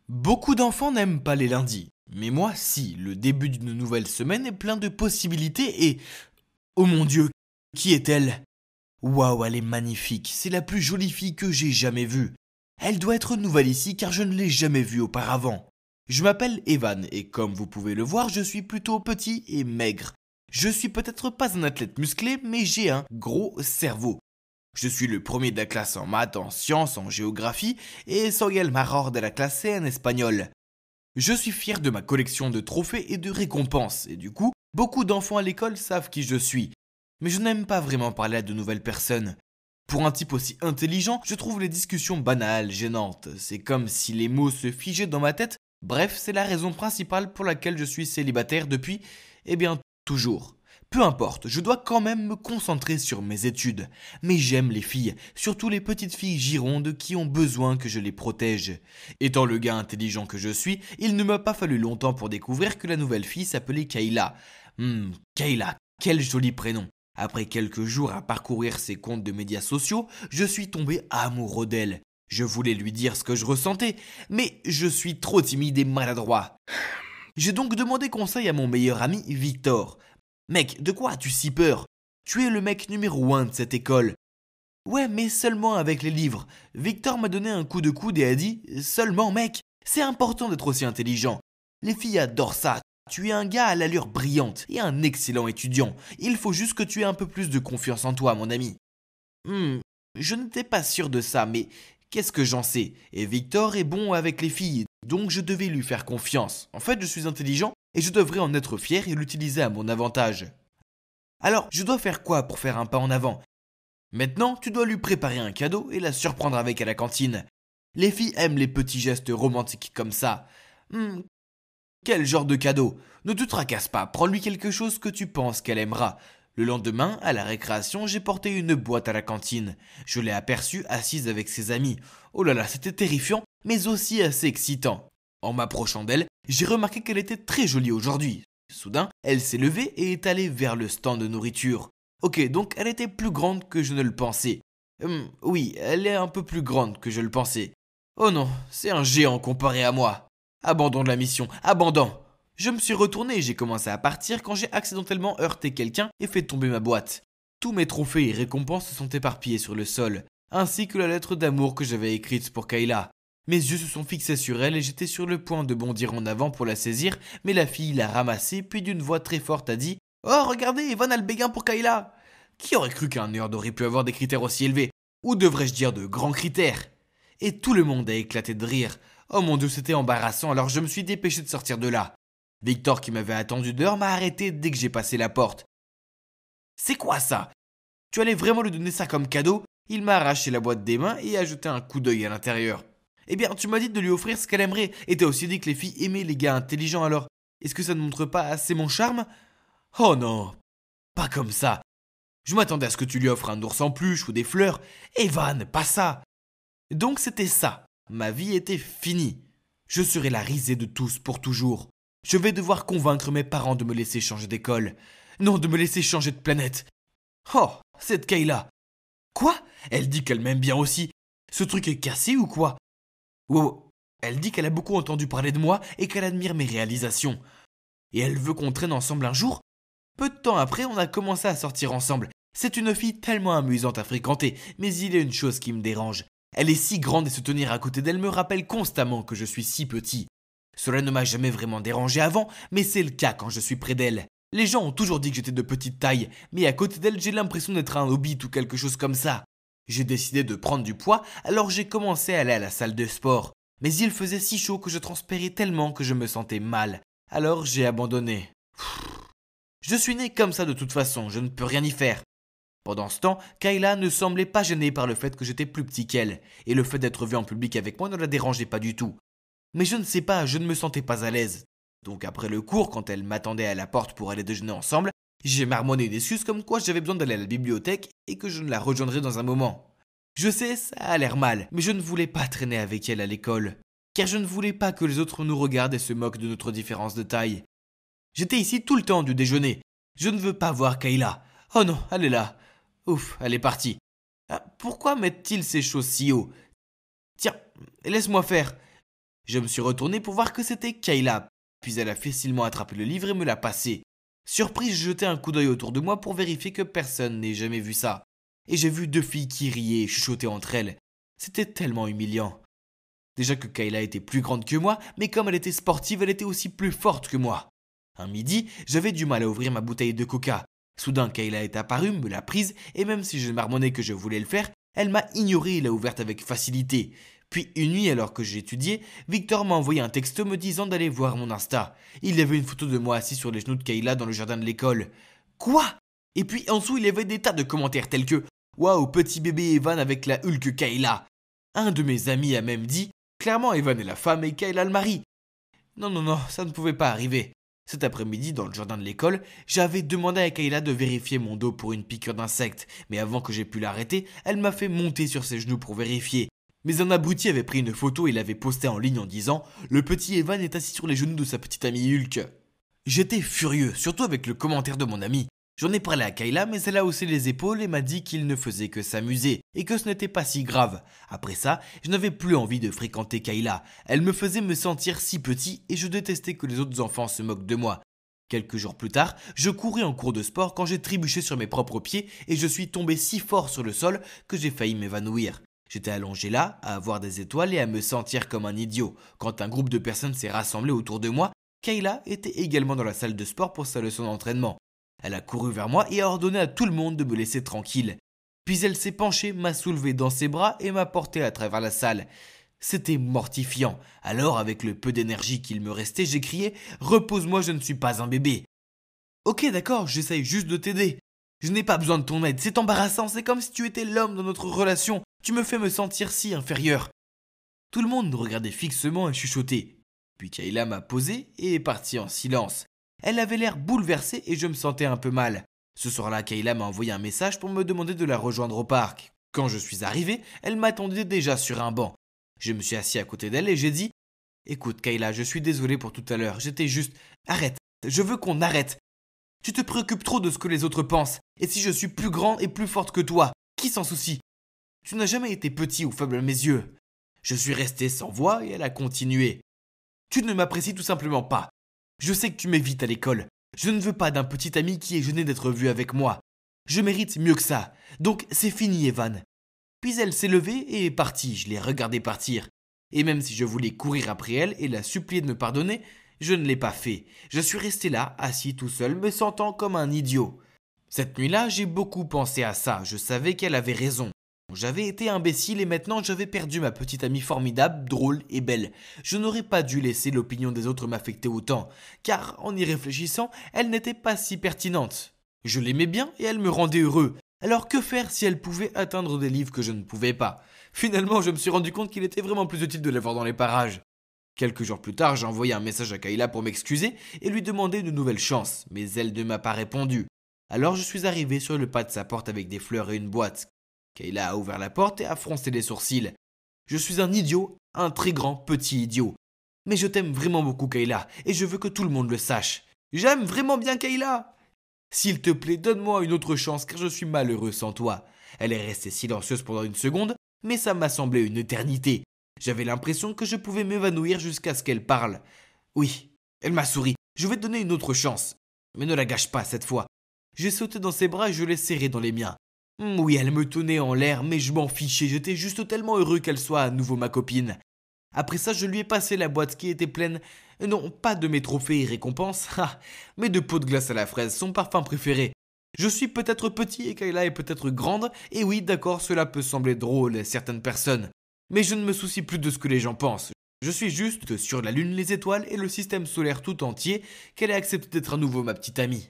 Beaucoup d'enfants n'aiment pas les lundis. Mais moi, si, le début d'une nouvelle semaine est plein de possibilités et... Oh mon Dieu, qui est-elle? Waouh, elle est magnifique, c'est la plus jolie fille que j'ai jamais vue. Elle doit être nouvelle ici car je ne l'ai jamais vue auparavant. Je m'appelle Evan et comme vous pouvez le voir, je suis plutôt petit et maigre. Je suis peut-être pas un athlète musclé, mais j'ai un gros cerveau. Je suis le premier de la classe en maths, en sciences, en géographie et soy el mejor de la clase en espagnol. Je suis fier de ma collection de trophées et de récompenses et du coup, beaucoup d'enfants à l'école savent qui je suis. Mais je n'aime pas vraiment parler à de nouvelles personnes. Pour un type aussi intelligent, je trouve les discussions banales, gênantes. C'est comme si les mots se figeaient dans ma tête. Bref, c'est la raison principale pour laquelle je suis célibataire depuis, toujours. Peu importe, je dois quand même me concentrer sur mes études. Mais j'aime les filles, surtout les petites filles girondes qui ont besoin que je les protège. Étant le gars intelligent que je suis, il ne m'a pas fallu longtemps pour découvrir que la nouvelle fille s'appelait Kayla. Kayla, quel joli prénom. Après quelques jours à parcourir ses comptes de médias sociaux, je suis tombé amoureux d'elle. Je voulais lui dire ce que je ressentais, mais je suis trop timide et maladroit. J'ai donc demandé conseil à mon meilleur ami Victor. Mec, de quoi as-tu si peur? Tu es le mec numéro 1 de cette école. Ouais, mais seulement avec les livres. Victor m'a donné un coup de coude et a dit seulement mec, c'est important d'être aussi intelligent. Les filles adorent ça. Tu es un gars à l'allure brillante et un excellent étudiant. Il faut juste que tu aies un peu plus de confiance en toi, mon ami. Je n'étais pas sûr de ça, mais qu'est-ce que j'en sais? Et Victor est bon avec les filles, donc je devais lui faire confiance. En fait, je suis intelligent et je devrais en être fier et l'utiliser à mon avantage. Alors, je dois faire quoi pour faire un pas en avant? Maintenant, tu dois lui préparer un cadeau et la surprendre avec à la cantine. Les filles aiment les petits gestes romantiques comme ça. Quel genre de cadeau? Ne te tracasse pas, prends-lui quelque chose que tu penses qu'elle aimera. Le lendemain, à la récréation, j'ai porté une boîte à la cantine. Je l'ai aperçue assise avec ses amis. Oh là là, c'était terrifiant, mais aussi assez excitant. En m'approchant d'elle, j'ai remarqué qu'elle était très jolie aujourd'hui. Soudain, elle s'est levée et est allée vers le stand de nourriture. Ok, donc elle était plus grande que je ne le pensais. Oui, elle est un peu plus grande que je le pensais. Oh non, c'est un géant comparé à moi. Abandon de la mission, abandon. Je me suis retourné et j'ai commencé à partir quand j'ai accidentellement heurté quelqu'un et fait tomber ma boîte. Tous mes trophées et récompenses se sont éparpillés sur le sol, ainsi que la lettre d'amour que j'avais écrite pour Kayla. Mes yeux se sont fixés sur elle et j'étais sur le point de bondir en avant pour la saisir, mais la fille l'a ramassée puis d'une voix très forte a dit « Oh, regardez, Evan a le béguin pour Kayla !» Qui aurait cru qu'un nerd aurait pu avoir des critères aussi élevés? Ou devrais-je dire de grands critères? Et tout le monde a éclaté de rire. Oh mon Dieu, c'était embarrassant, alors je me suis dépêché de sortir de là. Victor, qui m'avait attendu dehors, m'a arrêté dès que j'ai passé la porte. C'est quoi ça? Tu allais vraiment lui donner ça comme cadeau? Il m'a arraché la boîte des mains et a jeté un coup d'œil à l'intérieur. Eh bien, tu m'as dit de lui offrir ce qu'elle aimerait, et t'as aussi dit que les filles aimaient les gars intelligents alors. Est-ce que ça ne montre pas assez mon charme? Oh non, pas comme ça. Je m'attendais à ce que tu lui offres un ours en peluche ou des fleurs. Evan, pas ça. Donc c'était ça. Ma vie était finie. Je serai la risée de tous pour toujours. Je vais devoir convaincre mes parents de me laisser changer d'école. Non, de me laisser changer de planète. Oh, cette Kayla. Quoi? Elle dit qu'elle m'aime bien aussi. Ce truc est cassé ou quoi? Wow. Elle dit qu'elle a beaucoup entendu parler de moi et qu'elle admire mes réalisations. Et elle veut qu'on traîne ensemble un jour? Peu de temps après, on a commencé à sortir ensemble. C'est une fille tellement amusante à fréquenter, mais il y a une chose qui me dérange. Elle est si grande et se tenir à côté d'elle me rappelle constamment que je suis si petit. Cela ne m'a jamais vraiment dérangé avant, mais c'est le cas quand je suis près d'elle. Les gens ont toujours dit que j'étais de petite taille, mais à côté d'elle, j'ai l'impression d'être un hobbit ou quelque chose comme ça. J'ai décidé de prendre du poids, alors j'ai commencé à aller à la salle de sport. Mais il faisait si chaud que je transpirais tellement que je me sentais mal. Alors j'ai abandonné. Je suis né comme ça de toute façon, je ne peux rien y faire. Pendant ce temps, Kayla ne semblait pas gênée par le fait que j'étais plus petit qu'elle, et le fait d'être vue en public avec moi ne la dérangeait pas du tout. Mais je ne sais pas, je ne me sentais pas à l'aise. Donc après le cours, quand elle m'attendait à la porte pour aller déjeuner ensemble, j'ai marmonné une excuse comme quoi j'avais besoin d'aller à la bibliothèque et que je ne la rejoindrais dans un moment. Je sais, ça a l'air mal, mais je ne voulais pas traîner avec elle à l'école, car je ne voulais pas que les autres nous regardent et se moquent de notre différence de taille. J'étais ici tout le temps du déjeuner. Je ne veux pas voir Kayla. Oh non, elle est là. Ouf, elle est partie. Ah, pourquoi mettent-ils ces choses si haut? Tiens, laisse-moi faire. Je me suis retourné pour voir que c'était Kayla, puis elle a facilement attrapé le livre et me l'a passé. Surprise, j'ai jeté un coup d'œil autour de moi pour vérifier que personne n'ait jamais vu ça. Et j'ai vu 2 filles qui riaient et chuchotaient entre elles. C'était tellement humiliant. Déjà que Kayla était plus grande que moi, mais comme elle était sportive, elle était aussi plus forte que moi. Un midi, j'avais du mal à ouvrir ma bouteille de coca. Soudain, Kayla est apparue, me l'a prise, et même si je marmonnais que je voulais le faire, elle m'a ignoré et l'a ouverte avec facilité. Puis une nuit, alors que j'étudiais, Victor m'a envoyé un texto me disant d'aller voir mon Insta. Il y avait une photo de moi assis sur les genoux de Kayla dans le jardin de l'école. Quoi? Et puis en dessous, il y avait des tas de commentaires tels que « Waouh, petit bébé Evan avec la Hulk Kayla ». Un de mes amis a même dit « Clairement, Evan est la femme et Kayla le mari ». Non, ça ne pouvait pas arriver. Cet après-midi, dans le jardin de l'école, j'avais demandé à Kayla de vérifier mon dos pour une piqûre d'insecte, mais avant que j'aie pu l'arrêter, elle m'a fait monter sur ses genoux pour vérifier. Mais un abruti avait pris une photo et l'avait postée en ligne en disant « Le petit Evan est assis sur les genoux de sa petite amie Hulk ». J'étais furieux, surtout avec le commentaire de mon ami. J'en ai parlé à Kayla, mais elle a haussé les épaules et m'a dit qu'il ne faisait que s'amuser, et que ce n'était pas si grave. Après ça, je n'avais plus envie de fréquenter Kayla. Elle me faisait me sentir si petit, et je détestais que les autres enfants se moquent de moi. Quelques jours plus tard, je courais en cours de sport quand j'ai trébuché sur mes propres pieds, et je suis tombé si fort sur le sol que j'ai failli m'évanouir. J'étais allongé là, à voir des étoiles et à me sentir comme un idiot. Quand un groupe de personnes s'est rassemblé autour de moi, Kayla était également dans la salle de sport pour sa leçon d'entraînement. Elle a couru vers moi et a ordonné à tout le monde de me laisser tranquille. Puis elle s'est penchée, m'a soulevé dans ses bras et m'a porté à travers la salle. C'était mortifiant. Alors, avec le peu d'énergie qu'il me restait, j'ai crié « Repose-moi, je ne suis pas un bébé !» Ok, d'accord, j'essaye juste de t'aider. Je n'ai pas besoin de ton aide, c'est embarrassant, c'est comme si tu étais l'homme dans notre relation. Tu me fais me sentir si inférieur. Tout le monde nous regardait fixement et chuchotait. Puis Kayla m'a posé et est partie en silence. Elle avait l'air bouleversée et je me sentais un peu mal. Ce soir-là, Kayla m'a envoyé un message pour me demander de la rejoindre au parc. Quand je suis arrivé, elle m'attendait déjà sur un banc. Je me suis assis à côté d'elle et j'ai dit « Écoute Kayla, je suis désolé pour tout à l'heure, j'étais juste... Arrête, je veux qu'on arrête. Tu te préoccupes trop de ce que les autres pensent. Et si je suis plus grande et plus forte que toi, qui s'en soucie? Tu n'as jamais été petit ou faible à mes yeux. » Je suis resté sans voix et elle a continué. « Tu ne m'apprécies tout simplement pas. Je sais que tu m'évites à l'école. Je ne veux pas d'un petit ami qui est gêné d'être vu avec moi. Je mérite mieux que ça. Donc c'est fini, Evan. » Puis elle s'est levée et est partie. Je l'ai regardée partir. Et même si je voulais courir après elle et la supplier de me pardonner, je ne l'ai pas fait. Je suis resté là, assis tout seul, me sentant comme un idiot. Cette nuit-là, j'ai beaucoup pensé à ça. Je savais qu'elle avait raison. J'avais été imbécile et maintenant j'avais perdu ma petite amie formidable, drôle et belle. Je n'aurais pas dû laisser l'opinion des autres m'affecter autant, car en y réfléchissant, elle n'était pas si pertinente. Je l'aimais bien et elle me rendait heureux. Alors que faire si elle pouvait atteindre des livres que je ne pouvais pas? Finalement, je me suis rendu compte qu'il était vraiment plus utile de la voir dans les parages. Quelques jours plus tard, j'ai envoyé un message à Kayla pour m'excuser et lui demander une nouvelle chance, mais elle ne m'a pas répondu. Alors je suis arrivé sur le pas de sa porte avec des fleurs et une boîte. Kayla a ouvert la porte et a froncé les sourcils. Je suis un idiot, un très grand petit idiot. Mais je t'aime vraiment beaucoup Kayla, et je veux que tout le monde le sache. J'aime vraiment bien Kayla. S'il te plaît, donne-moi une autre chance car je suis malheureux sans toi. Elle est restée silencieuse pendant une seconde, mais ça m'a semblé une éternité. J'avais l'impression que je pouvais m'évanouir jusqu'à ce qu'elle parle. Oui, elle m'a souri. Je vais te donner une autre chance. Mais ne la gâche pas cette fois. J'ai sauté dans ses bras et je l'ai serrée dans les miens. Oui, elle me tenait en l'air, mais je m'en fichais, j'étais juste tellement heureux qu'elle soit à nouveau ma copine. Après ça, je lui ai passé la boîte qui était pleine, non pas de mes trophées et récompenses, mais de pots de glace à la fraise, son parfum préféré. Je suis peut-être petit et Kayla est peut-être grande, et oui, d'accord, cela peut sembler drôle à certaines personnes. Mais je ne me soucie plus de ce que les gens pensent. Je suis juste sur la lune, les étoiles et le système solaire tout entier qu'elle ait accepté d'être à nouveau ma petite amie.